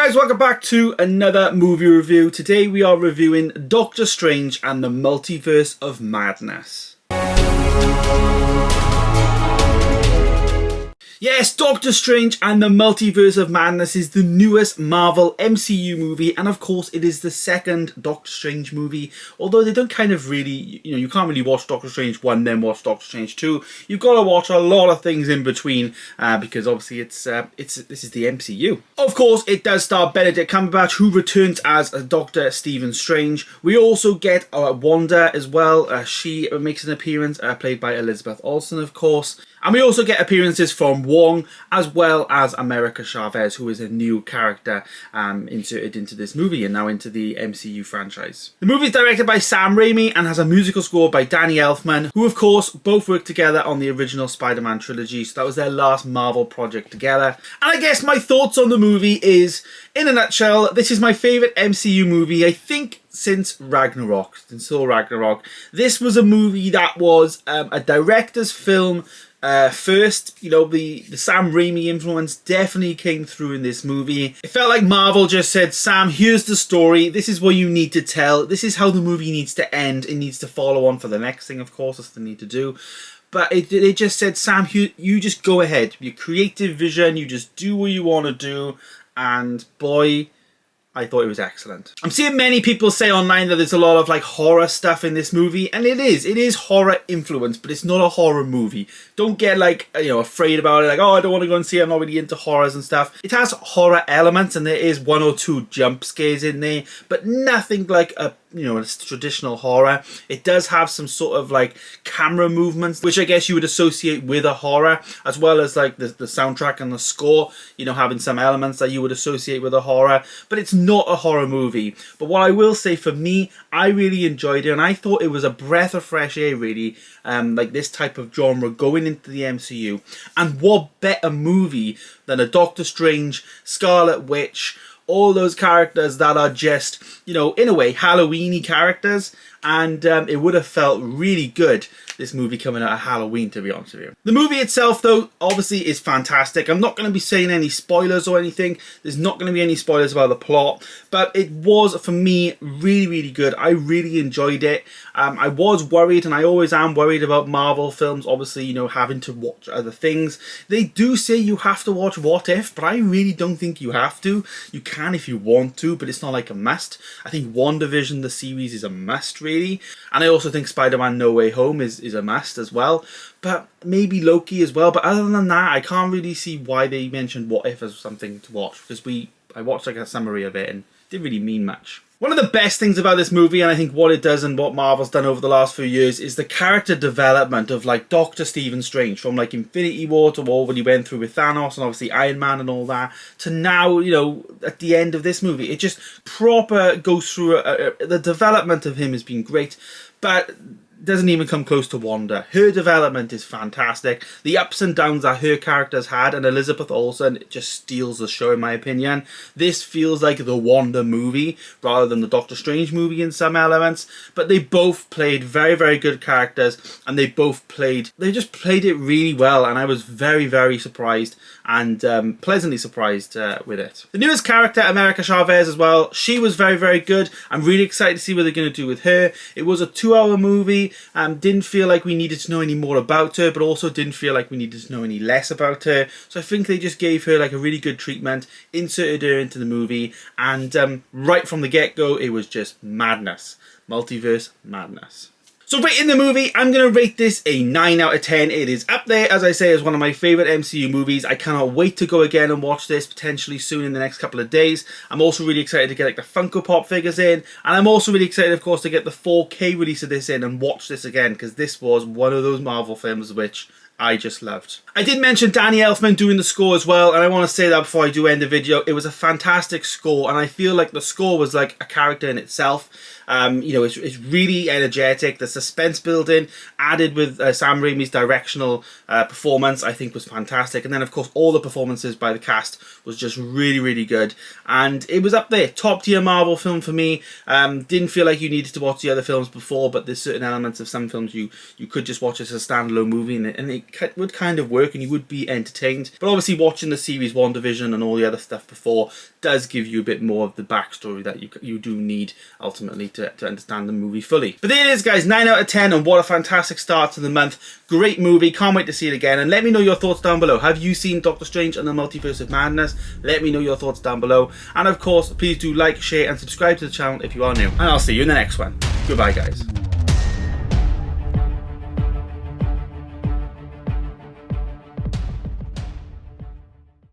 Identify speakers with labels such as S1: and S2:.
S1: guys, welcome back to another movie review. Today we are reviewing Doctor Strange and the Multiverse of Madness. Yes, Doctor Strange and the Multiverse of Madness is the newest Marvel MCU movie, and of course it is the second Doctor Strange movie, although they don't kind of really, you can't really watch Doctor Strange 1 then watch Doctor Strange 2. You've got to watch a lot of things in between, because obviously this is the MCU. Of course, it does star Benedict Cumberbatch, who returns as Dr. Stephen Strange. We also get Wanda as well. She makes an appearance, played by Elizabeth Olsen, of course. And we also get appearances from Wong, as well as America Chavez, who is a new character inserted into this movie and now into the MCU franchise. The movie is directed by Sam Raimi and has a musical score by Danny Elfman, who of course both worked together on the original Spider-Man trilogy, so that was their last Marvel project together. And I guess my thoughts on the movie is, in a nutshell, this is my favourite MCU movie, I think, since Thor Ragnarok. This was a movie that was a director's film. First, the Sam Raimi influence definitely came through in this movie. It felt like Marvel just said, Sam, here's the story. This is what you need to tell. This is how the movie needs to end. It needs to follow on for the next thing, of course, that's the need to do. But it just said, Sam, you just go ahead. Your creative vision, you just do what you want to do. And boy, I thought it was excellent. I'm seeing many people say online that there's a lot of horror stuff in this movie, and it is horror influence, but it's not a horror movie. Don't get afraid about it, oh, I don't want to go and see it, I'm not really into horrors and stuff. It has horror elements, and there is one or two jump scares in there, but nothing like a traditional horror. It does have some sort of camera movements, which I guess you would associate with a horror, as well as the soundtrack and the score, having some elements that you would associate with a horror, but it's not a horror movie. But what I will say, for me, I really enjoyed it, and I thought it was a breath of fresh air, really, this type of genre going into the MCU. And what better movie than a Doctor Strange, Scarlet Witch, all those characters that are just, in a way, Halloween-y characters, and it would have felt really good, this movie coming out of Halloween, to be honest with you. The movie itself, though, obviously is fantastic. I'm not going to be saying any spoilers or anything. There's not going to be any spoilers about the plot, but it was, for me, really, really good. I really enjoyed it. I was worried, and I always am worried about Marvel films, obviously, having to watch other things. They do say you have to watch What If, but I really don't think you have to. You can if you want to, but it's not like a must. I think WandaVision, the series, is a must, really. And I also think Spider-Man No Way Home is a must as well. But maybe Loki as well. But other than that, I can't really see why they mentioned What If as something to watch. Because I watched a summary of it and it didn't really mean much. One of the best things about this movie, and I think what it does and what Marvel's done over the last few years, is the character development of Dr. Stephen Strange, from Infinity War to what he went through with Thanos and obviously Iron Man and all that, to now, at the end of this movie. It just proper goes through, the development of him has been great, but doesn't even come close to Wanda. Her development is fantastic. The ups and downs that her characters had, and Elizabeth Olsen just steals the show, in my opinion. This feels like the Wanda movie rather than the Doctor Strange movie in some elements, but they both played very, very good characters, and they just played it really well, and I was very, very surprised and pleasantly surprised with it. The newest character, America Chavez, as well, she was very, very good. I'm really excited to see what they're going to do with her. It was a 2-hour movie. Didn't feel like we needed to know any more about her, but also didn't feel like we needed to know any less about her. So I think they just gave her a really good treatment, inserted her into the movie, and right from the get-go, it was just madness. Multiverse madness. So rating the movie, I'm going to rate this a 9 out of 10. It is up there, as I say, as one of my favourite MCU movies. I cannot wait to go again and watch this potentially soon in the next couple of days. I'm also really excited to get the Funko Pop figures in. And I'm also really excited, of course, to get the 4K release of this in and watch this again, because this was one of those Marvel films which I just loved. I did mention Danny Elfman doing the score as well, and I want to say that before I do end the video. It was a fantastic score, and I feel like the score was like a character in itself. It's really energetic. The suspense building added with Sam Raimi's directional performance, I think, was fantastic. And then, of course, all the performances by the cast was just really, really good. And it was up there. Top tier Marvel film for me. Didn't feel like you needed to watch the other films before, but there's certain elements of some films you could just watch as a standalone movie, and would kind of work and you would be entertained. But obviously watching the series WandaVision and all the other stuff before does give you a bit more of the backstory that you do need ultimately to understand the movie fully. But there it is, guys, 9 out of 10, and what a fantastic start to the month. Great movie, can't wait to see it again. And let me know your thoughts down below. Have you seen Doctor Strange and the Multiverse of Madness? Let me know your thoughts down below. And of course, please do like, share and subscribe to the channel if you are new. And I'll see you in the next one. Goodbye, guys.